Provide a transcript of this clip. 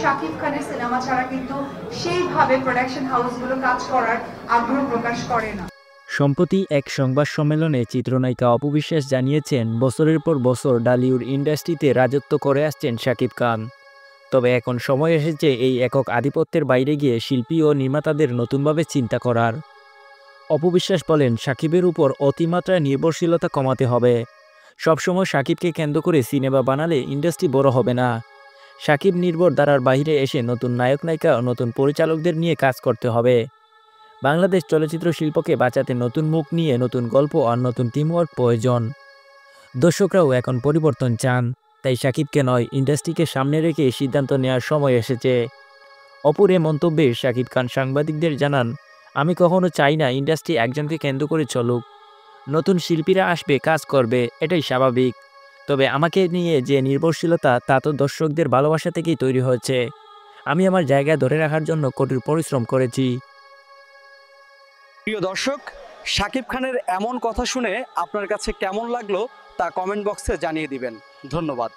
শাকিব খানের সিনেমা ছাড়া কিন্তু সেইভাবে প্রোডাকশন হাউসগুলো কাজ করার আগ্রহ প্রকাশ করে না। সম্প্রতি এক সংবাদ সম্মেলনে চিত্রনায়িকা অপু বিশ্বাস জানিয়েছেন, বছরের পর বছর ঢালিউড ইন্ডাস্ট্রিতে রাজত্ব করে আসছেন শাকিব খান। তবে এখন সময় এসেছে এই একক আধিপত্যের বাইরে গিয়ে শিল্পী ও নির্মাতাদের নতুনভাবে চিন্তা করার। অপু বিশ্বাস বলেন, শাকিবের উপর অতিমাত্রায় নির্ভরশীলতা কমাতে হবে। সবসময় শাকিবকে কেন্দ্র করে সিনেমা বানালে ইন্ডাস্ট্রি বড় হবে না। শাকিব নির্ভর ধারার বাইরে এসে নতুন নায়ক নায়িকা ও নতুন পরিচালকদের নিয়ে কাজ করতে হবে। বাংলাদেশ চলচ্চিত্র শিল্পকে বাঁচাতে নতুন মুখ নিয়ে নতুন গল্প আর নতুন টিমওয়ার্ক প্রয়োজন। দর্শকরাও এখন পরিবর্তন চান, তাই শাকিবকে নয়, ইন্ডাস্ট্রিকে সামনে রেখে সিদ্ধান্ত নেওয়ার সময় এসেছে। অপুর এ মন্তব্যে শাকিব খান সাংবাদিকদের জানান, আমি কখনো চাই না ইন্ডাস্ট্রি একজনকে কেন্দ্র করে চলুক। নতুন শিল্পীরা আসবে, কাজ করবে, এটাই স্বাভাবিক। তবে আমাকে নিয়ে যে নির্ভরশীলতা, তা তো দর্শকদের ভালোবাসা থেকেই তৈরি হয়েছে। আমি আমার জায়গা ধরে রাখার জন্য কঠোর পরিশ্রম করেছি। প্রিয় দর্শক, শাকিব খানের এমন কথা শুনে আপনার কাছে কেমন লাগলো তা কমেন্ট বক্সে জানিয়ে দিবেন। ধন্যবাদ।